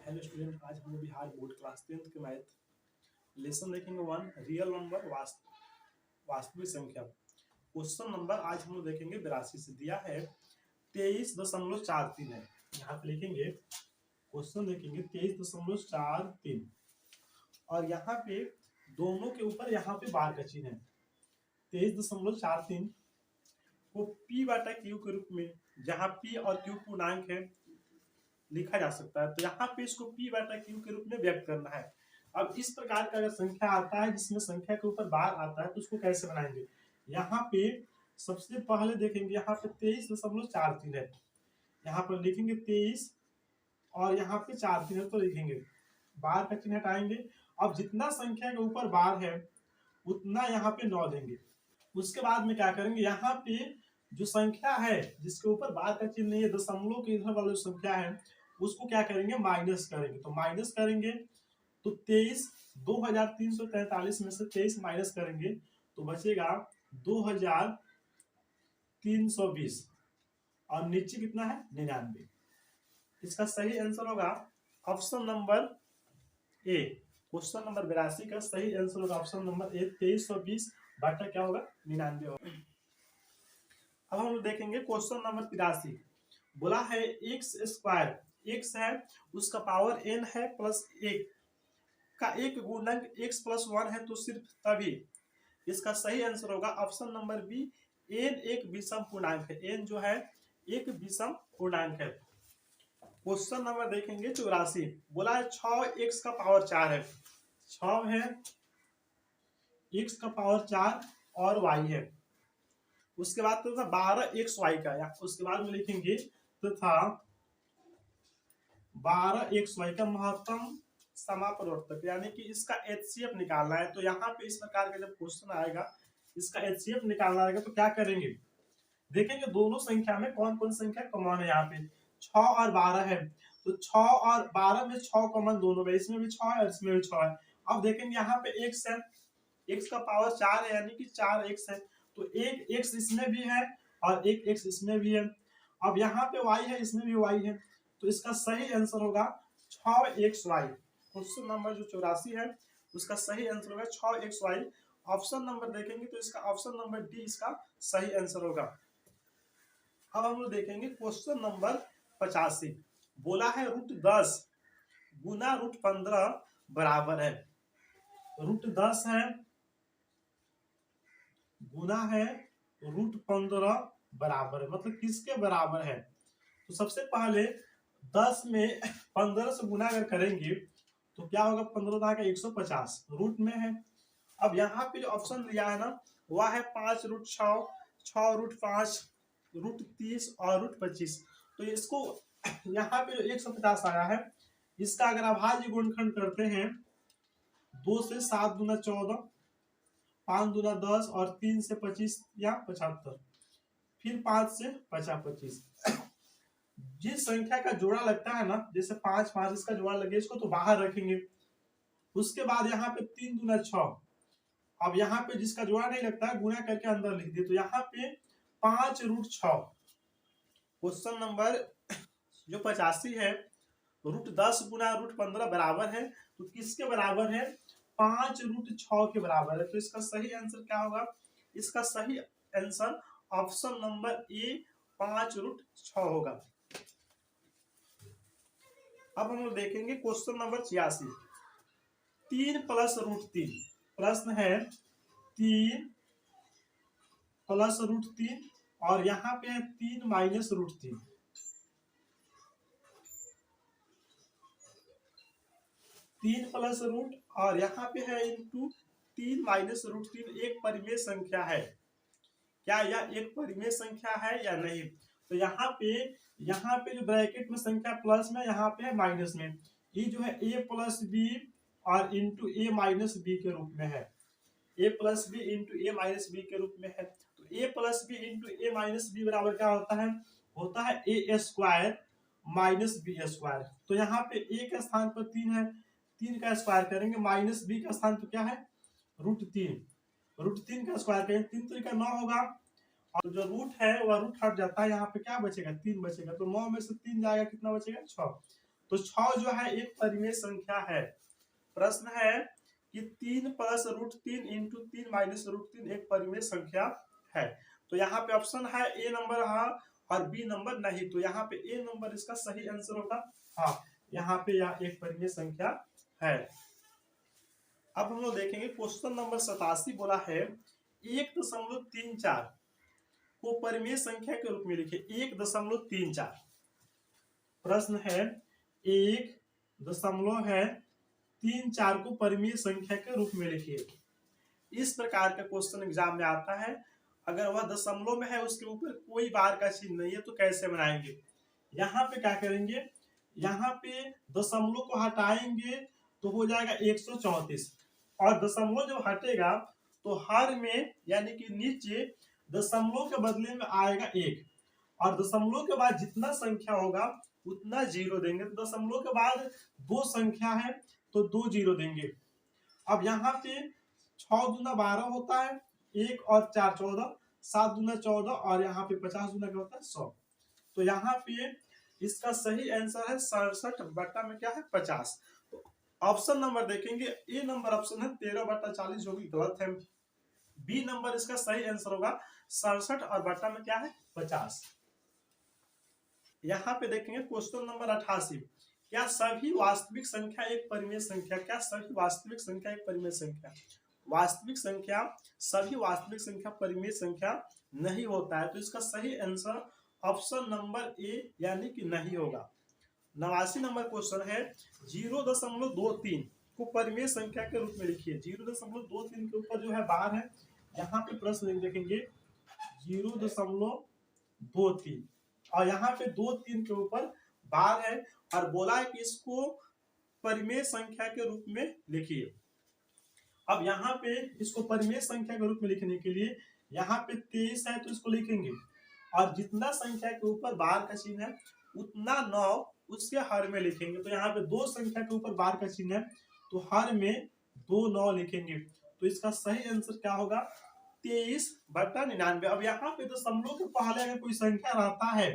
Hello student, आज हम लोग बिहार बोर्ड क्लास 10th के मैथ लेसन देखेंगे। वन रियल नंबर वास्तविक संख्या। क्वेश्चन नंबर आज हम लोग देखेंगे 82 से दिया है 23.43 है। यहाँ पे लिखेंगे क्वेश्चन देखेंगे 23.43 और यहाँ पे दोनों के ऊपर यहाँ पे बार का चिन्ह है। 23.43 को पी बाटा क्यू के रूप में, जहाँ पी और क्यू पूर्णांक है, लिखा जा सकता है। तो यहाँ पे इसको p बाटा q के रूप में व्यक्त करना है। अब इस प्रकार का अगर संख्या आता है जिसमें संख्या के ऊपर बार आता है तो उसको कैसे बनाएंगे। यहाँ पे सबसे पहले देखेंगे, यहाँ पे 23.43 है, यहाँ पर लिखेंगे 23 और यहाँ पे 43 है तो लिखेंगे, बार का चिन्ह हटाएंगे। अब जितना संख्या के ऊपर बार है उतना यहाँ पे 9 देंगे। उसके बाद में क्या करेंगे, यहाँ पे जो संख्या है जिसके ऊपर बार का चिन्ह नहीं है, दशमलव के इधर वाली संख्या है, उसको क्या करेंगे, माइनस करेंगे। तो माइनस करेंगे तो 23 में से 23 माइनस करेंगे तो बचेगा 2320 और नीचे कितना है 99। इसका सही आंसर होगा option number A. Question number 82 का सही आंसर होगा ऑप्शन नंबर ए, 2320 बाटा क्या होगा 99 होगा। अब हम देखेंगे क्वेश्चन नंबर 83। बोला है एक्स स्क्वायर, एक्स है उसका पावर n है प्लस 1 का एक गुणक x प्लस 1 है तो सिर्फ तभी। इसका सही आंसर होगा ऑप्शन नंबर बी, n एक विषम पूर्णांक है। n जो है एक विषम पूर्णांक है। क्वेश्चन नंबर देखेंगे 84। बोला है 6x का पावर 4 है, 6 है x का पावर 4 और y है। उसके बाद तो 12xy का, या उसके बाद में लिखेंगे तथा 12xy का महत्तम समापवर्तक, यानी कि इसका HCF निकालना है। तो यहाँ पे इस प्रकार का जब क्वेश्चन आएगा, इसका HCF निकालना आएगा तो क्या करेंगे, देखेंगे दोनों संख्या में कौन कौन संख्या कॉमन है। यहाँ पे 6 और 12 है तो 6 और 12 में 6 कॉमन दोनों में, इसमें भी 6 है और इसमें भी 6 है। अब देखेंगे यहाँ पे x है, x का पावर 4 है यानी कि 4x है, तो एक x इसमें भी है और एक x इसमें भी है। अब यहाँ पे y है, इसमें भी y है, तो इसका सही आंसर होगा 6xy। क्वेश्चन नंबर जो 84 है उसका सही आंसर होगा 6xy। ऑप्शन नंबर देखेंगे तो इसका ऑप्शन नंबर डी इसका सही आंसर होगा। अब हम लोग देखेंगे क्वेश्चन नंबर 85। बोला है √10 गुना √15 बराबर है। √10 है गुना है √15 बराबर है, मतलब किसके बराबर है। तो सबसे पहले 10 में 15 से गुना अगर करेंगे तो क्या होगा, 15 का 150 रूट में है। अब यहाँ पे जो ऑप्शन दिया है ना वह है 5√6, 6√5, √30 और √25। तो इसको यहाँ पे जो 150 आया है इसका अगर अभाज्य गुणनखंड करते हैं, 2 से 7 दूना 14, 5 दूना 10 और 3 से 25 या 75, फिर 5 से 25। जिस संख्या का जोड़ा लगता है ना, जैसे 5 5 इसका जोड़ा लगे, इसको तो बाहर रखेंगे। उसके बाद यहाँ पे 3 दूना 6, अब यहाँ पे जिसका जोड़ा नहीं लगता है गुना करके अंदर लिख दिए, तो यहाँ पे 5√6। क्वेश्चन नंबर जो 85 है, √10 गुना √15 बराबर है, तो किसके बराबर है, 5√6 के बराबर है। तो इसका सही आंसर क्या होगा, इसका सही आंसर ऑप्शन नंबर ए 5√6 होगा। अब हम लोग देखेंगे क्वेश्चन नंबर 86। 3 + √3, प्रश्न है 3 + √3 और यहाँ पे है 3 - √3। 3 + रूट और यहाँ पे है इंटू 3 - √3 एक परिमेय संख्या है। क्या यह एक परिमेय संख्या है या नहीं। तो यहाँ पे जो ब्रैकेट में संख्या प्लस में, यहाँ पे है माइनस में। ये जो है a + b और इंटू a - b के रूप में है, a + b into a - b के रूप में है। तो a + b into a - b बराबर क्या होता है, a² - b²। तो यहाँ पे a के स्थान पर 3 है, 3 का स्क्वायर करेंगे, -b का स्थान पर क्या है √3, √3 का स्क्वायर करेंगे, 3 3 का 9 होगा और जो रूट है वह रूट हट जाता है, यहाँ पे क्या बचेगा 3 बचेगा। तो 9 में से 3 जाएगा, कितना बचेगा 6। तो 6 जो है एक परिमेय संख्या है। प्रश्न है कि 3 + √3 इंटू 3 माइनस √3 एक परिमेय संख्या है। तो यहाँ पे ऑप्शन है ए नंबर हाँ और बी नंबर नहीं। तो यहाँ पे ए नंबर इसका सही आंसर होगा हाँ। यहाँ पे यह एक परिमेय संख्या है। अब हम लोग देखेंगे क्वेश्चन नंबर 87 बोला है 1.34 को परिमेय संख्या के रूप में लिखिए। 1.34 प्रश्न है 1.34 को परिमेय संख्या के रूप में लिखिए। इस प्रकार का क्वेश्चन एग्जाम में आता है। अगर वह दशमलव में है, उसके ऊपर कोई बार का चिन्ह नहीं है, तो कैसे बनाएंगे? यहाँ पे क्या करेंगे, यहाँ पे दशमलव को हटाएंगे तो हो जाएगा 134 और दशमलव जब हटेगा तो हर में यानी कि नीचे दशमलव के बदले में आएगा 1 और दशमलव के बाद जितना संख्या होगा उतना 0 देंगे। तो दशमलव के बाद 2 संख्या है तो 2 0 देंगे। अब यहाँ पे 6 दूना 12 होता है, 1 और 4 14, 7 दूना 14 और यहाँ पे 50 दूना क्या होता है 100। तो यहाँ पे इसका सही आंसर है 67 बटा में क्या है 50। तो ऑप्शन नंबर देखेंगे, ए नंबर ऑप्शन है 13/40 जो कि गलत है। बी नंबर इसका सही आंसर होगा 67 और बटा में क्या है 50। यहाँ पे देखेंगे क्वेश्चन नंबर 88, क्या सभी वास्तविक संख्या एक परिमेय संख्या? क्या सभी वास्तविक संख्या एक परिमेय संख्या? वास्तविक संख्या सभी वास्तविक संख्या परिमेय संख्या नहीं होता है। तो इसका सही आंसर ऑप्शन नंबर ए यानी कि नहीं होगा। 89 नंबर क्वेश्चन है 0.23 को परिमेय संख्या के रूप में लिखिए। 0.23 के ऊपर जो है बार है, यहाँ पे प्रश्न देखेंगे 0.23 और यहाँ पे 2 3 के ऊपर बार है और बोला है कि इसको परिमेय संख्या के रूप में लिखिए। अब यहाँ पे इसको परिमेय संख्या के रूप में लिखने के लिए यहाँ पे 23 है तो इसको लिखेंगे और जितना संख्या के ऊपर बार का चिन्ह है उतना 9 उसके हर में लिखेंगे। तो यहाँ पे 2 संख्या के ऊपर बार का चिन्ह है तो हर में 2 9 लिखेंगे। तो इसका सही आंसर क्या होगा 23/99। अब यहाँ पे दशमलव के पहले अगर कोई संख्या रहता है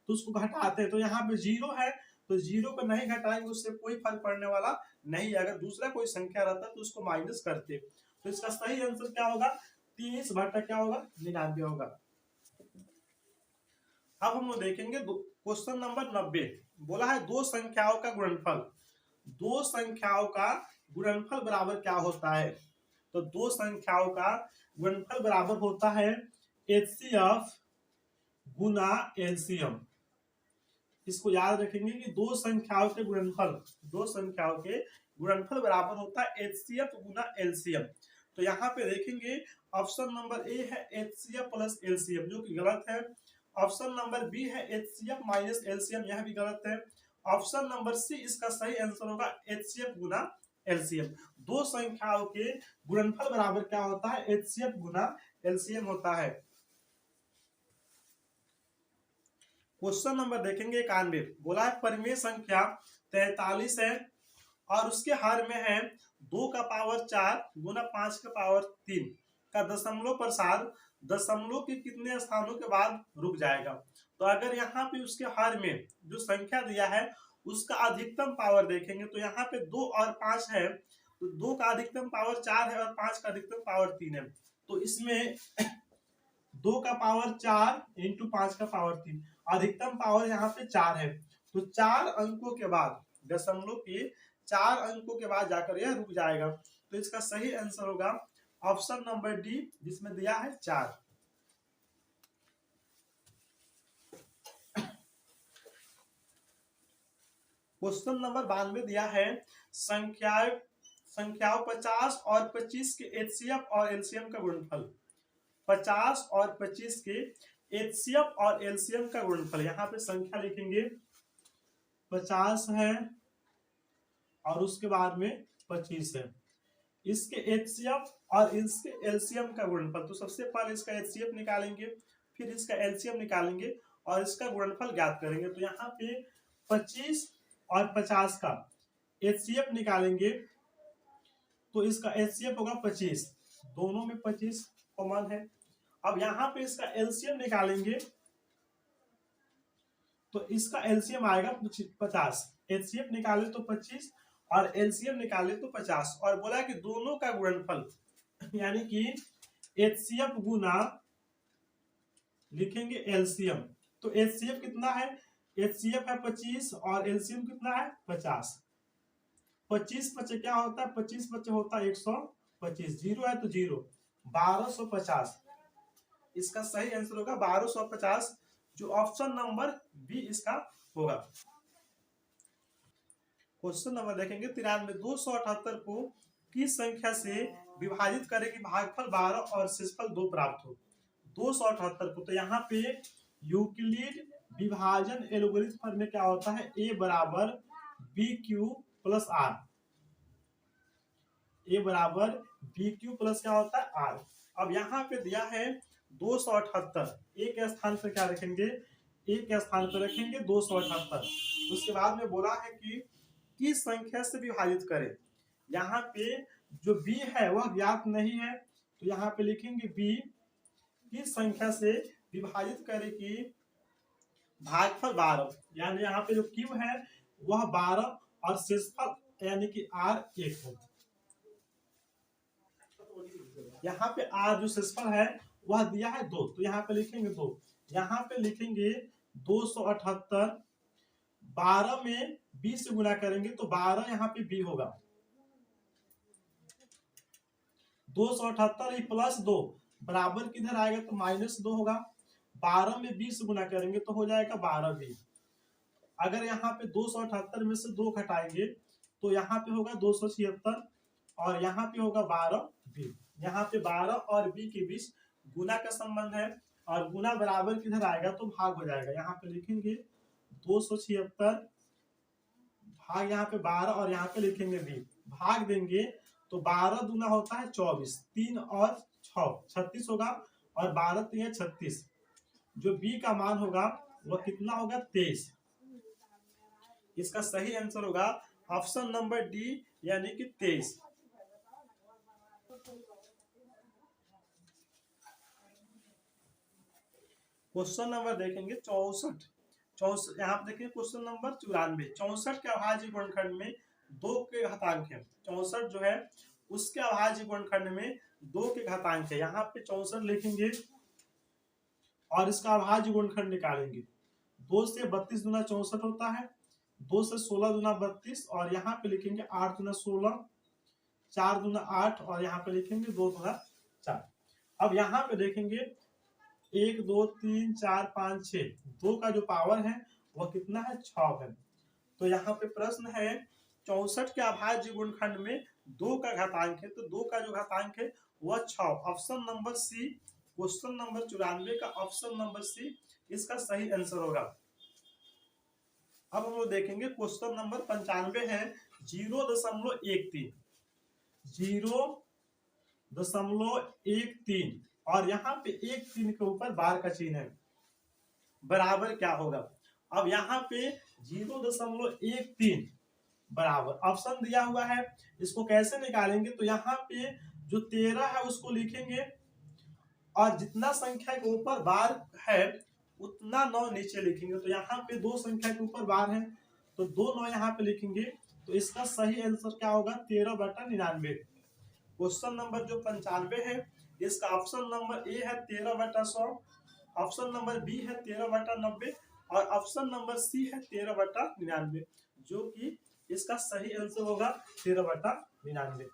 तो उसको घटाते हैं। तो यहाँ पे 0 है तो 0 को नहीं घटाएंगे, उससे कोई फर्क पड़ने वाला नहीं। अगर दूसरा कोई संख्या रहता तो उसको माइनस करते। तो इसका सही आंसर क्या होगा 23/99 होगा। अब हम लोग देखेंगे क्वेश्चन नंबर 90 बोला है दो संख्याओं का गुणनफल। दो संख्याओं का गुणनफल बराबर क्या होता है? तो दो संख्याओं का गुणनफल बराबर होता है HCF गुना LCM। इसको याद रखेंगे कि दो संख्याओं के गुणनफल बराबर होता है HCF गुना LCM। तो यहाँ पे देखेंगे ऑप्शन नंबर ए है HCF प्लस LCM जो कि गलत है। ऑप्शन नंबर बी है HCF माइनस LCM, यह भी गलत है। ऑप्शन नंबर सी इसका सही आंसर होगा HCF गुना LCM। दो संख्याओं के गुणनफल बराबर क्या होता है HCF गुना LCM होता है। क्वेश्चन नंबर देखेंगे 91 बोला है परिमेय संख्या 43 है और उसके हर में है 2 का पावर 4 गुना 5 का पावर 3 का दशमलव प्रसार दशमलव के कितने स्थानों के बाद रुक जाएगा। तो अगर यहाँ पे उसके हर में जो संख्या दिया है उसका अधिकतम पावर देखेंगे तो यहाँ पे 2 और 5 है तो 2 का अधिकतम पावर 4 है और 5 का अधिकतम पावर 3 है। तो इसमें 2 का पावर 4 इंटू 5 का पावर 3, अधिकतम पावर यहाँ पे 4 है। तो 4 अंकों के बाद दशमलव के 4 अंकों के बाद जाकर यह रुक जाएगा। तो इसका सही आंसर होगा ऑप्शन नंबर डी जिसमें दिया है 4। क्वेश्चन नंबर 92 दिया है संख्याओं 50 और 25 के HCF और LCM का गुणनफल। 50 और 25 के HCF और LCM का गुणनफल। यहाँ पे संख्या लिखेंगे 50 है और उसके बाद में 25 है। इसके HCF और इसके LCM का गुणनफल। तो सबसे पहले इसका HCF निकालेंगे फिर इसका LCM निकालेंगे और इसका गुणनफल ज्ञात करेंगे। तो यहाँ पे 25 और 50 का HCF निकालेंगे तो इसका HCF होगा 25, दोनों में 25 कॉमन है। अब यहाँ पे इसका LCM निकालेंगे तो इसका LCM आएगा 50 एचसीएफ निकाले तो 25 और एलसीएम निकाले तो 50, और बोला कि दोनों का गुणनफल यानी कि एचसीएफ गुना लिखेंगे एलसीएम। तो एचसीएफ कितना है, एचसीएफ है 25 और एलसीएम कितना है 50। 25 बचे क्या होता है, 25 बचे होता है 125, जीरो है तो जीरो, 1250 इसका सही आंसर होगा 1250, जो ऑप्शन नंबर बी इसका होगा। क्वेश्चन नंबर देखेंगे 93, 278 को किस संख्या से विभाजित करें कि भागफल 12 और शेषफल 2 प्राप्त हो। 278 को, तो यहाँ पे यूक्लिड विभाजन एल्गोरिथम फॉर्म में क्या होता है, ए बराबर बी क्यू प्लस आर, ए बराबर बी क्यू प्लस क्या होता है आर। अब यहाँ पे दिया है 278, एक स्थान पर क्या रखेंगे, एक स्थान पर रखेंगे 278। उसके बाद में बोला है कि किस संख्या से विभाजित करें। यहाँ पे जो b है वह ज्ञात नहीं है, तो यहाँ पे लिखेंगे b किस संख्या से विभाजित करें कि भागफल 12, यानी यहाँ पे जो q है वह 12 और शेषफल यानी कि r 1 है। यहाँ पे r जो शेषफल है वह दिया है 2, तो यहाँ पे लिखेंगे 2। यहाँ पे लिखेंगे 278, 12 में 20 से गुना करेंगे तो 12 यहाँ पे b होगा, 278 प्लस 2 बराबर किधर आएगा तो -2 होगा, 12 में 20 से गुना करेंगे तो हो जाएगा 12b। अगर यहाँ पे 278 में से 2 घटाएंगे तो यहाँ पे होगा 276 और यहाँ पे होगा 12b। यहाँ पे 12 और b के बीच गुना का संबंध है और गुना बराबर किधर आएगा तो भाग हो जाएगा। यहाँ पे लिखेंगे 276 भाग यहाँ पे 12 और यहाँ पे लिखेंगे b, भाग देंगे तो 12 दूना होता है 24, 3 और 6 36 होगा और 12 3 36, जो b का मान होगा वह कितना होगा 23। इसका सही आंसर होगा ऑप्शन नंबर डी यानी कि 23। क्वेश्चन नंबर देखेंगे 64, यहाँ पे देखिए क्वेश्चन नंबर 94, 64 के अभाज्य गुणनखंड में 2 के घातांक है। 64 जो है उसके अभाज्य गुणनखंड में 2 के घातांक है। यहाँ पे 64 लिखेंगे और इसका अभाज्य गुणनखंड निकालेंगे। 2 से 32 गुना 64 होता है, 2 से 16 गुना 32 और यहाँ पे लिखेंगे 8 गुना 16, 4 गुना 8 और यहाँ पे लिखेंगे 2 गुना 4। अब यहाँ पे देखेंगे 1 2 3 4 5 6, 2 का जो पावर है वह कितना है 6 है। तो यहाँ पे प्रश्न है 64 के अभाज्य गुणनखंड में 2 का घातांक है, तो 2 का जो घातांक है वह 6, option number C, question number 94 का ऑप्शन नंबर सी इसका सही आंसर होगा। अब हम लोग देखेंगे क्वेश्चन नंबर 95 है 0.13, 0.13 और यहाँ पे 1 3 के ऊपर बार का चिन्ह है, बराबर क्या होगा। अब यहाँ पे 0.13 बराबर ऑप्शन दिया हुआ है, इसको कैसे निकालेंगे, तो यहाँ पे जो 13 है उसको लिखेंगे और जितना संख्या के ऊपर बार है उतना 9 नीचे लिखेंगे। तो यहाँ पे 2 संख्या के ऊपर बार है तो 2 9 यहाँ पे लिखेंगे, तो इसका सही आंसर क्या होगा 13/99। क्वेश्चन नंबर जो 95 है इसका ऑप्शन नंबर ए है 13/100, ऑप्शन नंबर बी है 13/90 और ऑप्शन नंबर सी है 13/99, जो कि इसका सही आंसर होगा 13/99।